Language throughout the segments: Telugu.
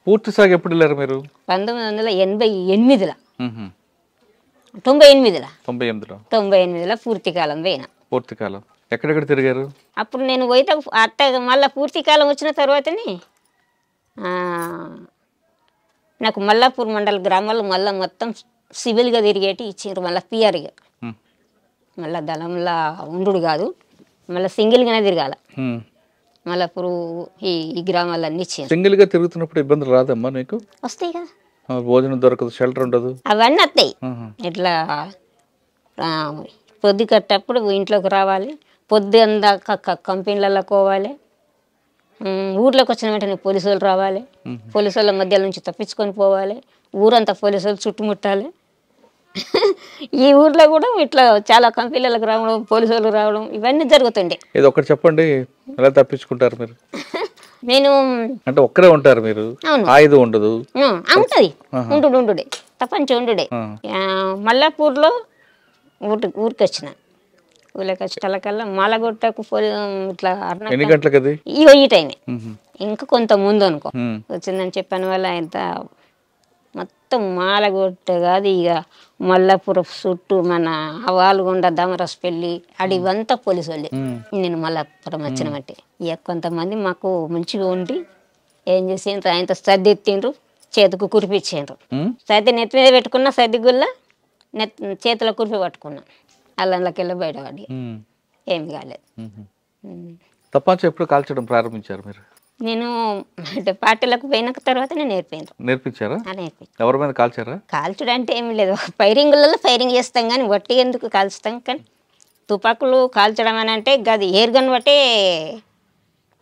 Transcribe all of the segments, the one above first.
పూర్తి సాగు ఎప్పుడు వెళ్ళారు మీరు? 1988లో 98లో 98లో పూర్తి కాలం పోయినా. పూర్తి కాలం ఎక్కడెక్కడ తిరిగారు? అప్పుడు నేను పోయితే అట్ట మళ్ళీ పూర్తి కాలం వచ్చిన తర్వాతనే నాకు మల్లాపూర్ మండల గ్రామాలు మళ్ళీ మొత్తం సివిల్గా తిరిగేటి ఇచ్చిండ్రు. మళ్ళీ పిఆర్గా మళ్ళీ దళంలా ఉండు కాదు, మళ్ళీ సింగిల్గానే తిరగాల. మల్లాపూర్ ఈ గ్రామాలన్నీ ఇచ్చిండ్రు. సింగిల్గా తిరుగుతున్నప్పుడు ఇబ్బందులు రాదమ్మా నీకు? వస్తాయి కదా, భోజనం దొరకదు, షెల్టర్ ఉండదు, అవన్నీ వస్తాయి. ఇట్లా పొద్దు కట్టప్పుడు ఇంట్లోకి రావాలి, పొద్దు అందాక కంపెనీలలో పోవాలి, ఊర్లోకి వచ్చిన వెంటనే పోలీసు వాళ్ళు రావాలి, పోలీసు వాళ్ళ మధ్య నుంచి తప్పించుకొని పోవాలి, ఊరంతా పోలీసు వాళ్ళు చుట్టుముట్టాలి. ఈ ఊర్లో కూడా ఇట్లా చాలా కంపెనీలకు రావడం, పోలీసు వాళ్ళు రావడం ఇవన్నీ జరుగుతుండే. ఇది ఒకటి చెప్పండి, ఎలా తప్పించుకుంటారు మీరు? నేను అంటే ఒక్కరే ఉంటారు మీరు, ఆయుధం ఉండదు? ఉంటది, ఉండుడే తప్పంచి ఉండుడే. మల్లాపూర్లో ఊరికి వచ్చిన, ఊళ్ళకి వచ్చేటకల్లా మాలగొట్టకు ఇట్లా ఎన్ని గంటలకు అది? ఈ టైమే ఇంకా కొంత ముందు అనుకో వచ్చిందని చెప్పాను. వల్ల ఇంత మొత్తం మాలగొట్ట కాదు ఇక మల్లాపురం చుట్టూ మన వాలుగొండ దమరస్పల్లి అడివంతా పోలీసు వాళ్ళే. నేను మల్లాపురం వచ్చిన బట్టి ఇక కొంతమంది మాకు మంచిగా ఉండి ఏం చేసిండ్రు, ఆయనతో సర్ది ఎత్తిండ్రు, చేతికి కురిపించిండ్రు. సర్ది నెత్తి మీద పెట్టుకున్నా, సర్ది గుల్ల చేతిలో కురిపి పట్టుకున్నా, అల్లంలోకి వెళ్ళి బయటపడి ఏమి కాలేదు. తపాంచ ఎప్పుడు కాల్చడం ప్రారంభించారు మీరు? నేను పార్టీలకు పోయిన తర్వాత నేను నేర్పించారా? ఎవరి మీద కాల్చారా? కాల్చడం అంటే ఏమి లేదు, ఫైరింగ్లలో ఫైరింగ్ చేస్తాం కానీ వట్టి ఎందుకు కాల్చుతాం. కానీ తుపాకులు కాల్చడం అని అంటే గది ఎయిర్ గన్ బట్టే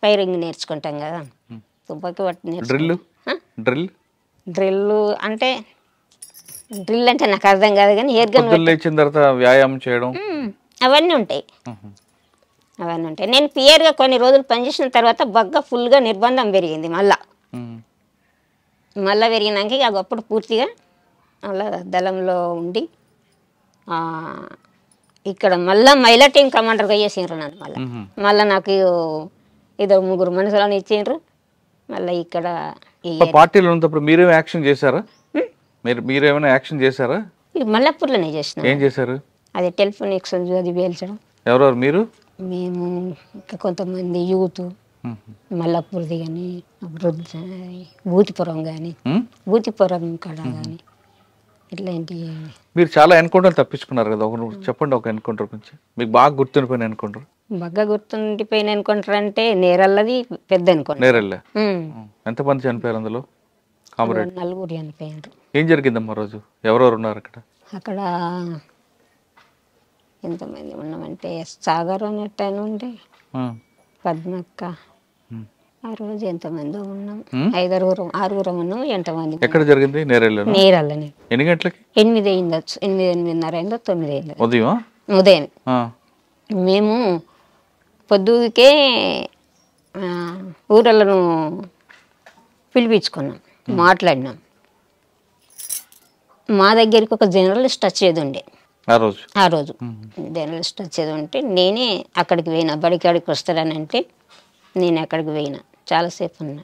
ఫైరింగ్ నేర్చుకుంటాం కదా. తుపాకి బట్టి డ్రిల్ అంటే డ్రిల్ అంటే నాకు అర్థం కాదు కానీ ఎయిర్ గన్ లేచిన తర్వాత వ్యాయామం చేయడం అవన్నీ ఉంటాయి. నేను పియర్గా కొన్ని రోజులు పనిచేసిన తర్వాత బగ్గా ఫుల్గా నిర్బంధం పెరిగింది. మళ్ళా పెరిగినాక ఇక అప్పుడు పూర్తిగా అలా దళంలో ఉండి ఇక్కడ మళ్ళీ మహిళా టీం కమాండర్గా చేసిండ్రు నన్ను. మళ్ళీ నాకు ఇదో 3 మనుషులను ఇచ్చిండ్రు. మళ్ళీ ఇక్కడ పార్టీలో ఉన్నప్పుడు మీరేమో యాక్షన్ చేశారా? మీరేమైనా యాక్షన్ చేశారా? మల్లాపూర్లోనే చేసిన. ఏం చేశారు? అది టెలిఫోన్ ఎక్స్చేంజ్ అది పేల్చడం. ఎవరెవరు మీరు? మేము ఇంకా కొంతమంది యూత్ మల్లాపూర్ది కానీ భూతిపురం కానీ భూతిపురం కాడ కానీ ఇట్లాంటి. మీరు చాలా ఎన్కౌంటర్ తప్పించుకున్నారు కదా, చెప్పండి ఒక ఎన్కౌంటర్ గురించి మీకు బాగా గుర్తుండిపోయిన ఎన్కౌంటర్. బాగా గుర్తుండిపోయిన ఎన్కౌంటర్ అంటే నేరల్లది పెద్ద ఎన్కౌంటర్. నేరల్లే ఎంతమంది చనిపోయారు అందులో? 4 చనిపోయారు. ఏం జరిగిందమ్మా రోజు? ఎవరెవరు ఉన్నారు అక్కడ? అక్కడ ఎంతమంది ఉన్నామంటే సాగర్ అన్నట్టు ఆయన ఉండే, పద్మక్క, ఆ రోజు ఎంతమంది ఉన్నాం, 5-6 ఉన్నాం. ఎంతమంది? ఎక్కడ జరిగింది? నేరల్లనే. ఎన్ని గంటలకి? 8 అయిందచ్చు, 8-8:30 అయిందో 9 అయిందో ఉదయం. మేము పొద్దుకే ఊరలను పిలిపించుకున్నాం, మాట్లాడినాం. మా దగ్గరికి ఒక జర్నలిస్ట్ వచ్చేది ఉండే ఆ రోజు జర్నలిస్ట్ వచ్చేది ఉంటే నేనే అక్కడికి పోయినా. బడికాడికి వస్తాడని అంటే నేను అక్కడికి పోయినా. చాలాసేపు ఉన్నా,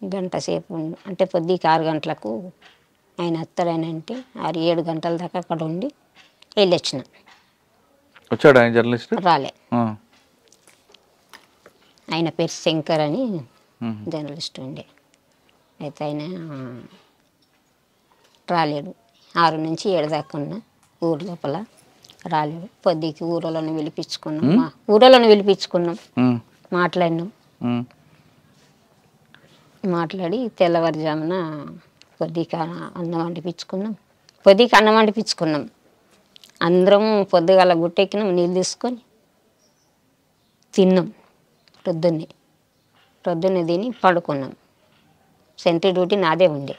1 గంట సేపు అంటే పొద్దుకి 6 గంటలకు ఆయన వస్తాడని అంటే 6-7 గంటల దాకా అక్కడ ఉండి వెళ్ళొచ్చిన. వచ్చాడు ఆయన జర్నలిస్ట్? రాలే. ఆయన పేరు శంకర్ అని జర్నలిస్ట్ ఉండే. అయితే ఆయన రాలేడు. 6 నుంచి 7 దాకా ఉన్నా ఊరు లోపల, రాలేడు. పొద్దుకి ఊరలను పిలిపించుకున్నాం, మాట్లాడినాం. మాట్లాడి తెల్లవారుజామున పొద్దుకి అన్నం వండిపించుకున్నాం. అందరం పొద్దుగాల గుట్టెక్కినాం, నీళ్ళు తీసుకొని తిన్నాం. పొద్దున్నే తిని పడుకున్నాం. సెంట్రీ డ్యూటీ నాదే ఉండే.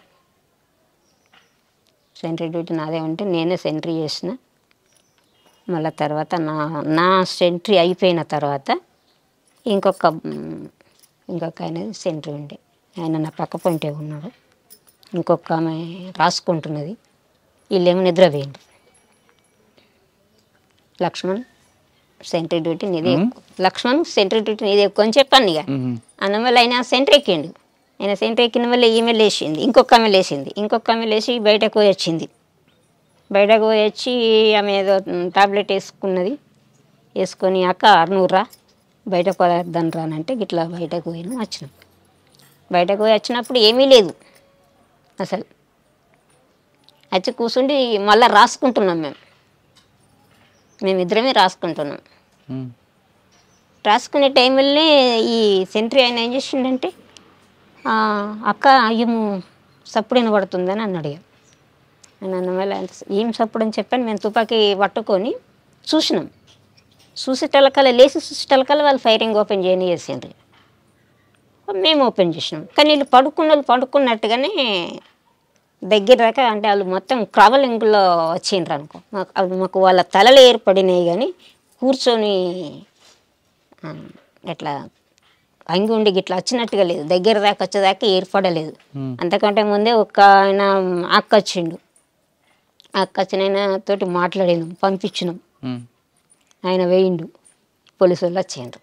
నేనే సెంట్రీ చేసిన. మళ్ళీ తర్వాత నా సెంట్రీ అయిపోయిన తర్వాత ఇంకొక ఆయన సెంట్రీ ఉండే, ఆయన నా పక్క పొంటే ఉన్నాడు. ఇంకొక ఆమె రాసుకుంటున్నది, వీళ్ళేమో నిద్రపోయిండ్రు. లక్ష్మణ్ సెంట్రీ డ్యూటీ నీదే ఎక్కువ అని చెప్పాను. ఇక అన్నమల్ల ఆయన సెంట్రీ ఎక్కిండు. ఆయన సెంటర్ ఎక్కిన వల్ల ఈమె లేచింది, ఇంకొక ఆమె లేచింది, ఇంకొక ఆమె లేచి బయటకు పోయి వచ్చింది. బయటకు పోయి వచ్చి ఆమె ఏదో టాబ్లెట్ వేసుకున్నది. వేసుకొని అక్క నువ్వురా బయట పదార్థం రానంటే ఇట్లా బయటకు పోయినా వచ్చినాం. బయటకు పోయి వచ్చినప్పుడు ఏమీ లేదు అసలు. వచ్చి కూర్చుండి మళ్ళీ రాసుకుంటున్నాం మేమిద్దరమే రాసుకుంటున్నాం. రాసుకునే టైంలోనే ఈ సెంట్రీ ఆయన ఏం చేసిండంటే అక్క ఏమో సప్పుడు వినబడుతుందని అన్నాడు. నేను అన్నమల్ల ఏం సప్పుడు అని చెప్పాను. మేము తుపాకీ పట్టుకొని చూసినాం. చూసేటలకల్లా లేచి చూసేటలకల్లా వాళ్ళు ఫైరింగ్ ఓపెన్ చేయని చేసిండ్రు. మేము ఓపెన్ చేసినాం. కానీ వీళ్ళు వాళ్ళు పడుకున్నట్టుగానే దగ్గర దాకా అంటే వాళ్ళు మొత్తం ట్రావెలింగ్లో వచ్చిండ్రు అనుకో. మాకు వాళ్ళ తలలు ఏర్పడినాయి కానీ కూర్చొని ఎట్లా అంగి ఉండి ఇట్లా వచ్చినట్టుగా లేదు. దగ్గర దాకా వచ్చేదాకా ఏర్పడలేదు. అంతకంటే ముందే ఒక ఆయన అక్క వచ్చిండు. అక్క వచ్చిన తోటి మాట్లాడినాం, పంపించినాం. ఆయన వేయిండు. పోలీసు వాళ్ళు వచ్చిండ్రు.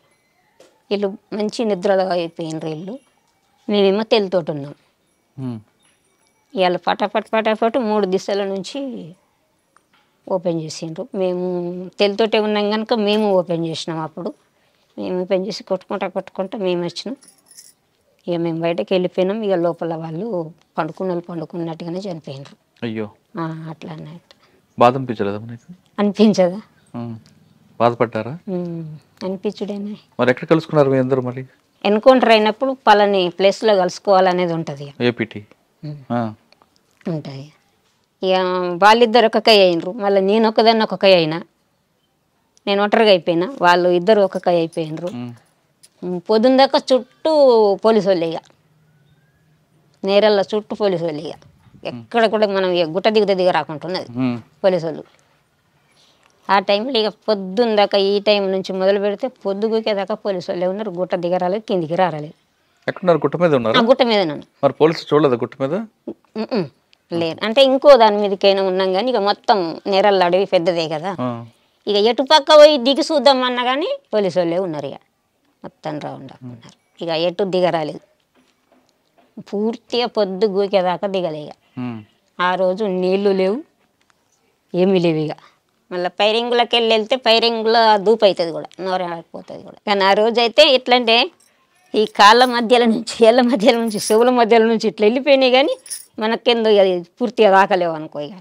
వీళ్ళు మంచి నిద్రలో అయిపోయినరు వీళ్ళు. మేమేమో తెలుతోటి ఉన్నాం. ఇవాళ పటాపట్ 3 దిశల నుంచి ఓపెన్ చేసిండ్రు. మేము తెలుతోటే ఉన్నాం కనుక మేము ఓపెన్ చేసినాం. అప్పుడు మేము ఓపెన్ చేసి కొట్టుకుంటా మేము వచ్చినాం. ఇక మేము బయటకు వెళ్ళిపోయినాం. ఇక లోపల వాళ్ళు పండుకున్నట్టుగానే చనిపోయినారు. అయ్యో అట్లా అన్నట్టు. బాధ అనిపించలేదా? అనిపించదా? బాధపడ్డారా? అనిపించుడేనే. మరి ఎక్కడ కలుసుకున్నారు మీ అందరూ? మరి ఎన్కౌంటర్ అయినప్పుడు పలాని ప్లేస్లో కలుసుకోవాలనేది ఉంటుంది. ఏపీటీ ఉంటుంది. ఇక వాళ్ళిద్దరు ఒక కై అయినరు. మళ్ళీ నేను ఒకదాన్ని ఒక కై అయినా. నేను ఒంటరిగా అయిపోయినా. వాళ్ళు ఇద్దరు ఒక కై అయిపోయినరు. పొద్దున్న దాకా చుట్టూ పోలీసు వాళ్ళు. ఇక నేరల్లో చుట్టూ పోలీసు వాళ్ళు. ఇక ఎక్కడ కూడా మనం గుట్ట దిగ రాకుంటున్నది పోలీసు వాళ్ళు. ఆ టైంలో ఇక పొద్దున్న దాకా ఈ టైం నుంచి మొదలు పెడితే పొద్దుగుకేదాకా పోలీసు వాళ్ళే ఉన్నారు. గుట్ట దిగరాలేదు, కిందికి రాలేదు. ఎక్కడున్నారు? గుట్ట మీద ఉన్నారు. గుట్ట మీద ఉన్నాను. మరి పోలీసు చూడలేదు గుట్ట మీద? లేదు. అంటే ఇంకో దాని మీదకైనా ఉన్నాం కానీ ఇక మొత్తం నేరల్ల అడవి పెద్దదే కదా. ఇక ఎటు పక్క పోయి దిగి చూద్దాం అన్నా కానీ పోలీసు వాళ్ళే ఉన్నారు. ఇక మొత్తం రౌండ్ ఉన్నారు. ఇక ఎటు దిగరాలేదు. పూర్తిగా పొద్దు గూకేదాకా దిగలే. ఇక ఆ రోజు నీళ్లు లేవు, ఏమీ లేవు. ఇక మళ్ళీ పైరింగులకి వెళ్తే పైరింగులో దూపు అవుతుంది కూడా, నోరైపోతుంది కూడా. కానీ ఆ రోజు అయితే ఎట్లంటే ఈ కాళ్ళ మధ్యలో నుంచి, ఏళ్ళ మధ్యలో నుంచి, చెవుల మధ్యలో నుంచి ఇట్లా వెళ్ళిపోయినాయి కానీ మనకెందుకు అది పూర్తిగా రాకలేవు అనుకో. ఇక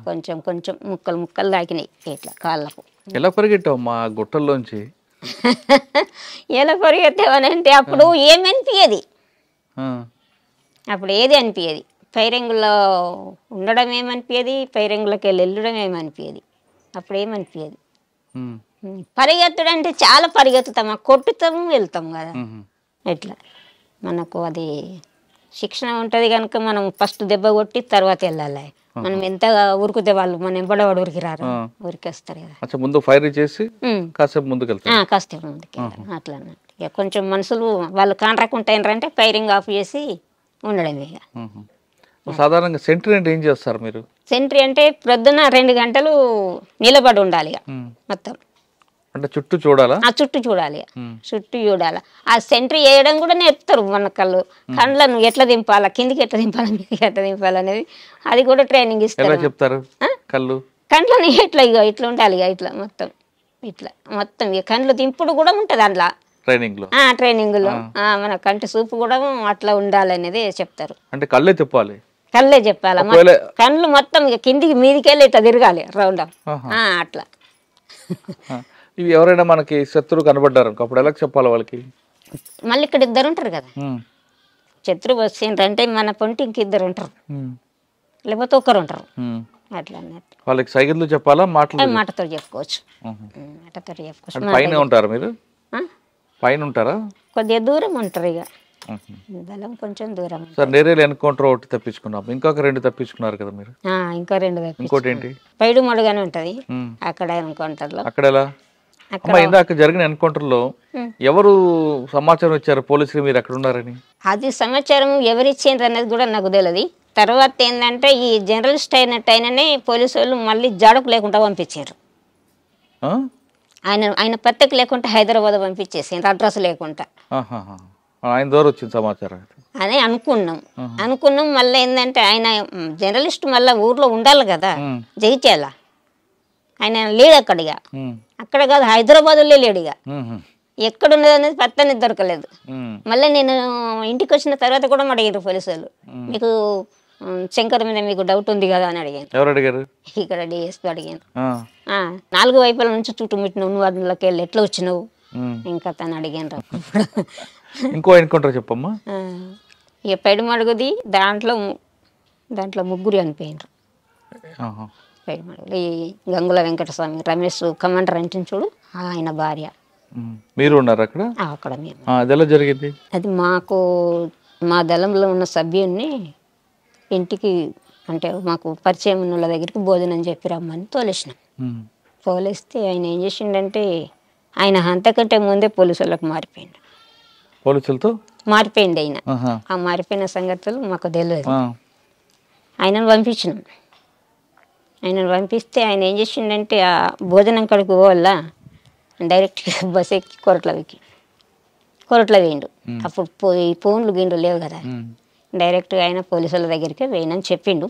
కొంచెం ముక్కలు దాకినాయి ఇట్లా కాళ్ళకు. ఎలా పరిగెట్టావు మా గుట్టల్లోంచి? ఎలా పరిగెత్తావనంటే అప్పుడు ఏమనిపించేది, అప్పుడు ఏది అనిపించేది. పైరింగులో ఉండడం ఏమనిపించేది, పైరింగులకి వెళ్ళడం ఏమనిపించేది. అప్పుడు ఏమనిపించేది. పరిగెత్తుడు అంటే చాలా పరిగెత్తుతాము, కొట్టుతాము, వెళ్తాం కదా. ఎట్లా మనకు అది శిక్షణ ఉంటుంది కనుక మనం ఫస్ట్ దెబ్బ కొట్టి తర్వాత వెళ్ళాలి. మనం ఎంత ఉరికితే వాళ్ళు మన ఎంబడవాడు ఉరికి రారు, ఉరికేస్తారు కదా. ముందు ఫైర్ చేసి కాసేపు ముందుకు కాసేపు ముందుకు అట్లా అన్నట్టు. ఇక కొంచెం మనుషులు వాళ్ళు కాంట్రాక్ట్ ఫైరింగ్ ఆఫ్ చేసి ఉండడమే. ఇక సాధారణంగా సెంట్రీ అంటే ఏం చేస్తారు మీరు? సెంట్రీ అంటే ప్రొద్దున 2 గంటలు నిలబడి ఉండాలి. ఇక మొత్తం అంటే చుట్టూ చూడాలా? చుట్టూ చూడాలి, చుట్టూ చూడాలి. ఆ సెంట్రీ వేయడం కూడా నేర్పుతారు మన కళ్ళను ఎట్లా దింపాలా, కిందికి ఎట్లా దింపాలా, మీదకి ఎట్లా దింపాలనేది అది కూడా ట్రైనింగ్ ఇస్తారు. చెప్తారు కండ్లని ఇట్లా ఇట్లా ఉండాలి. ఇక ఇట్లా మొత్తం ఇక కండ్లు దింపుడు కూడా ఉంటుంది అందులో ట్రైనింగ్ లో. మన కంటి చూపు కూడా అట్లా ఉండాలి అనేది చెప్తారు. అంటే కళ్ళే చెప్పాలి, కళ్ళే చెప్పాలి. కళ్ళు మొత్తం ఇక కిందికి మీదికి వెళ్ళి ఇట్లా తిరగాలి రౌండ్ అట్లా. ఇవి ఎవరైనా మనకి శత్రువు కనబడ్డారు అప్పుడు ఎలా చెప్పాలి వాళ్ళకి? మళ్ళీ ఇక్కడ 2 ఉంటారు కదా, శత్రువు వచ్చిండ్రంటే మన పొంటి ఇంక 2 ఉంటారు, లేకపోతే 1 ఉంటారు. అట్లా అన్నట్టు వాళ్ళకి సైకిల్ చెప్పాలా, మాటతో చెప్పుకోవచ్చు. మాటతో చెప్పుకోవచ్చు. పైన ఉంటారు మీరు? పైన ఉంటారా? కొద్దిగా దూరం ఉంటారు. ఇక బలం కొంచెం దూరం. సార్ నేరేలు ఎన్కౌంటర్ ఒకటి తప్పించుకున్నాం, ఇంకొక 2 తప్పించుకున్నారు కదా మీరు? ఇంకో 2 ఇంకోటి ఏంటి? పైడు మడుగానే ఉంటది అక్కడ ఎన్కౌంటర్ లో. అక్కడ ఎలా? ఇందాక జరిగిన ఎన్కౌంటర్ లో ఎవరు సమాచారం ఇచ్చారు పోలీసులు మీరు అక్కడ ఉన్నారని? అది సమాచారం ఎవరిచ్చిండ్రు అనేది కూడా నాకు తెలియదు. తర్వాత ఏంటంటే ఈ జర్నలిస్ట్ అయినట్టయిననే పోలీసు వాళ్ళు మళ్ళీ జాడకు లేకుండా పంపించారు. ఆయన పత్రిక లేకుండా హైదరాబాద్ పంపించేసి అడ్రస్ లేకుండా. ఆయన ద్వారా వచ్చింది సమాచారం. అని అనుకున్నాం మళ్ళీ ఏంటంటే ఆయన జర్నలిస్ట్ మళ్ళీ ఊర్లో ఉండాలి కదా జగిత్యాల ఆయన లేడు అక్కడ కాదు హైదరాబాద్లో లేడు ఇక ఎక్కడున్నది అనేది పత్తనే దొరకలేదు. మళ్ళీ నేను ఇంటికి వచ్చిన తర్వాత కూడా అడిగారు పోలీసు వాళ్ళు, మీకు శంకర్ మీద మీకు డౌట్ ఉంది కదా అని అడిగాను. ఎవరు అడిగారు? ఇక్కడ డిఎస్పీ అడిగాను. 4 వైపుల నుంచి చుట్టుముట్టినావు, నువ్వు అందులోకి వెళ్ళి ఎట్లా వచ్చినావు ఇంకా తను అడిగాను. ఇంకో ఎన్కౌంటర్ చెప్పమ్మా. ఇక పైడిమడుగుది దాంట్లో 3 చనిపోయినారు. పైడిమడుగులు ఈ గంగుల వెంకటస్వామి రమేష్ కమాండర్ అంటే చూడు ఆయన భార్య. మీరు ఉన్నారు అక్కడ? అక్కడ మేము. అది ఎలా జరిగింది? అది మా దళంలో ఉన్న సభ్యుడిని ఇంటికి అంటే మాకు పరిచయం ఉన్న వాళ్ళ దగ్గరికి భోజనం చెప్పి రమ్మని తోలేసినాం. తోలేస్తే ఆయన ఏం చేసిండంటే ఆయన అంతకంటే ముందే పోలీసులకు మారిపోయిండు. పోలీసులతో మారిపోయింది ఆయన. ఆ మారిపోయిన సంగతులు మాకు తెలియదు. ఆయనను పంపించినాం. ఆయనను పంపిస్తే ఆయన ఏం చేసిండంటే ఆ భోజనం కడుకు పోవాల డైరెక్ట్గా బస్ ఎక్కి కొరట్ల వేయండు. అప్పుడు ఫోన్లు గిండు లేవు కదా, డైరెక్ట్గా ఆయన పోలీసుల దగ్గరికి వేయనని చెప్పిండు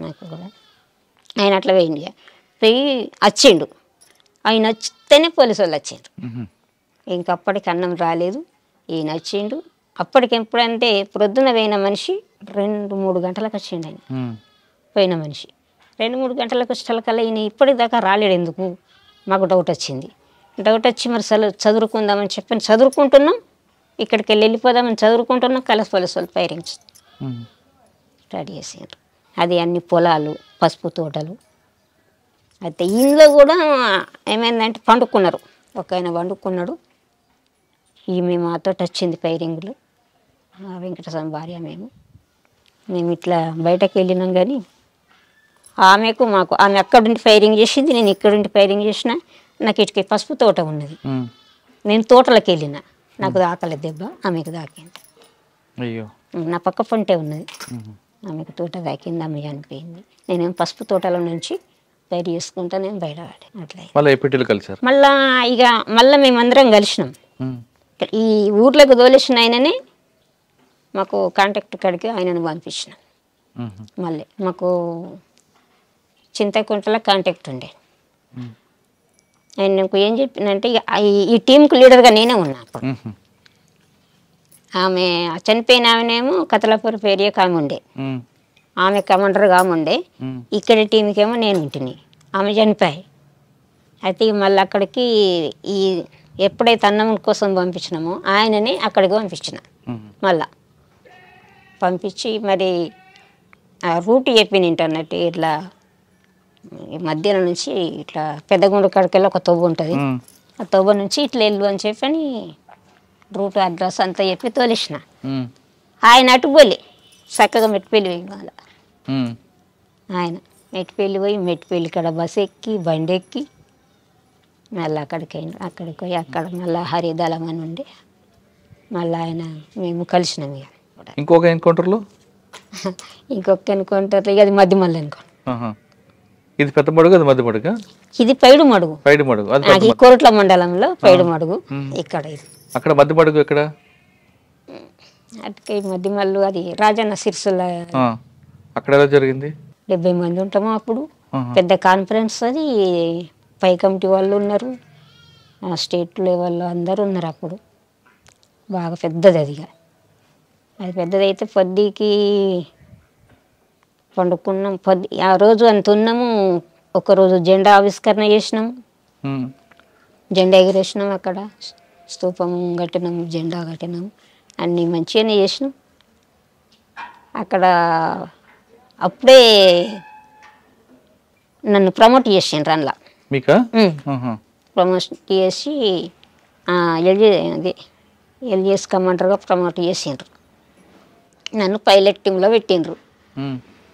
నాకు కూడా. ఆయన అట్లా వేయండి పోయి వచ్చిండు. ఆయన వచ్చితేనే పోలీసు వాళ్ళు వచ్చిండ్రు. ఇంకప్పటికి అన్నం రాలేదు, ఈయన వచ్చిండు. అప్పటికి ఎప్పుడంటే ప్రొద్దున పోయిన మనిషి 2-3 గంటలకు వచ్చిండు. ఆయన పోయిన మనిషి 2-3 గంటలకు వచ్చేకల్లా ఈయన ఇప్పటిదాకా రాలేడు. ఎందుకు మాకు డౌట్ వచ్చింది. డౌట్ వచ్చి మరి చదువుకుందామని చెప్పని చదువుకుంటున్నాం, ఇక్కడికి వెళ్ళిపోదామని చదువుకుంటున్నాం. కలసి పోలీసు వాళ్ళు ఫైరింగ్ రెడీ చేసిండ్రు. అది అన్ని పొలాలు, పసుపు తోటలు. అయితే ఇంట్లో కూడా ఏమైందంటే పండుకున్నారు. ఒక ఆయన పండుకున్నాడు. ఈమె మాతో వచ్చింది ఫైరింగ్లు, వెంకటస్వామి భార్య. మేము ఇట్లా బయటకు వెళ్ళినాం కానీ ఆమెకు మాకు ఆమె అక్కడుండి ఫైరింగ్ చేసింది, నేను ఇక్కడుండి ఫైరింగ్ చేసిన. నాకు ఇటుకి పసుపు తోట ఉన్నది, నేను తోటలోకి వెళ్ళిన, నాకు దాకలేదు దెబ్బ, ఆమెకు దాకింది. నా పక్క పంటే ఉన్నది, ఆమెకు తోట దాకింది, ఆమె చనిపోయింది. నేనేం పసుపు తోటలో నుంచి బయట చేసుకుంటా నేను బయట అట్లా మళ్ళీ మేమందరం కలిసినాం. ఈ ఊర్లోకి తోలేసిన ఆయననే మాకు కాంటాక్ట్ కాడికి ఆయనను పంపించినాం. మళ్ళీ మాకు చింతకుంటలో కాంటాక్ట్ ఉండే. ఆయన నాకు ఏం చెప్పిందంటే ఈ టీంకు లీడర్గా నేనే ఉన్నా అప్పుడు. ఆమె చనిపోయిన ఆమెనేమో కతలాపూర్ ఏరియాకి ఆమె ఉండే, ఆమె కమాండర్గా ఆమె ఉండే. ఇక్కడి టీంకేమో నేను ఉంటిని, ఆమె చనిపోయి. అయితే మళ్ళీ అక్కడికి ఈ ఎప్పుడైతే అన్నం కోసం పంపించినామో ఆయనని అక్కడికి పంపించిన. మళ్ళా పంపించి మరి ఆ రూట్ చెప్పిన ఇంటర్నెట్ ఇట్లా మధ్యాహ్నం నుంచి ఇట్లా పెద్దగుండు కాడికెళ్ళి ఒక తొవ్వ ఉంటుంది, ఆ తొవ్వ నుంచి ఇట్లా వెళ్ళు అని చెప్పని రూట్ అడ్రస్ అంతా చెప్పి తోలేసిన. ఆయన అటు పోలే చక్కగా మెట్టిపల్లి పోయి వాళ్ళ ఆయన మెట్టిపల్లి పోయి మెట్టిపల్లి కాడ బస్ ఎక్కి బండి ఎక్కి మళ్ళీ అక్కడికి పోయి అక్కడ మళ్ళీ హరిదళం అని ఉండి మళ్ళీ ఆయన మేము కలిసినాం. ఇక ఇంకొక ఎన్కౌంటర్లో ఇంకొక ఎన్కౌంటర్ ఇక అది మధ్యమల్లి ఎన్కౌంటర్. ఇది పెద్ద మడుగు, అది మధ్య మడుగు, ఇది పైడిమడుగు కోరట్ల మండలంలో పైడిమడుగు. ఇక్కడ అక్కడ మధ్య మడుగు ఎక్కడ? అటుకై మధ్యమల్లు అది రాజన్న సిరిసిల్ల. అక్కడ ఎలా జరిగింది? 70 మంది ఉంటాము అప్పుడు. పెద్ద కాన్ఫరెన్స్ అది, పై కమిటీ వాళ్ళు ఉన్నారు, స్టేట్ లెవెల్లో అందరూ ఉన్నారు అప్పుడు. బాగా పెద్దది అది. అది పెద్దదైతే పొద్దుకి పండుకున్నాం. ఆ రోజు అంత ఉన్నాము. ఒకరోజు జెండా ఆవిష్కరణ చేసినాము, జెండా ఎగిరేసినాం, అక్కడ స్తూపం కట్టినాం, జెండా కట్టినాం, అన్నీ మంచిగానే చేసినాం. అక్కడ అప్పుడే నన్ను ప్రమోట్ చేసిండ్రు అందులో. ప్రమోట్ చేసి ఎల్జిఎస్ కమాండర్గా ప్రమోట్ చేసిండ్రు. నన్ను పైలట్ టీంలో పెట్టిండ్రు.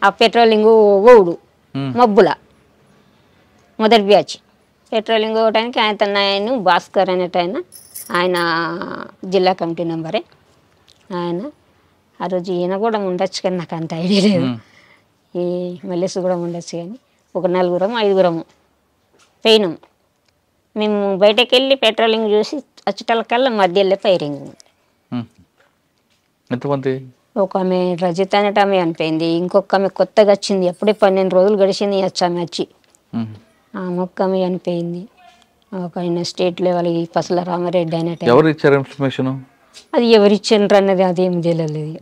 ఆ పెట్రోలింగ్ ఓవుడు మబ్బుల మొదటి బ్యాచ్ పెట్రోలింగ్ ఓవడానికి ఆయన భాస్కర్ అనేట ఆయన జిల్లా కమిటీ మెంబరే. ఆయన ఆ రోజు ఈయన కూడా ఉండొచ్చు కానీ నాకు అంత ఐడియా లేదు, ఈ మల్లేసు కూడా ఉండొచ్చు కానీ ఒక 4-5 పోయినాం. మేము బయటకు వెళ్ళి పెట్రోలింగ్ చూసి వచ్చేటకల్లా మధ్యలో ఫైరింగ్. ఎంతమంది? ఒక ఆమె రజిత అనేట ఆమె చనిపోయింది. ఇంకొక ఆమె కొత్తగా వచ్చింది, అప్పుడే 12 రోజులు గడిచింది ఆమె వచ్చి. ఉమ్. ఆమె ఒక్క ఆమె చనిపోయింది. ఒక ఆయన స్టేట్ లెవెల్ పసల రామారెడ్డి అనేట. ఎవరు ఇచ్చారు ఇన్ఫర్మేషన్? అది ఎవరిచ్చిండ్రు అన్నది అదేం తెలియలేదు.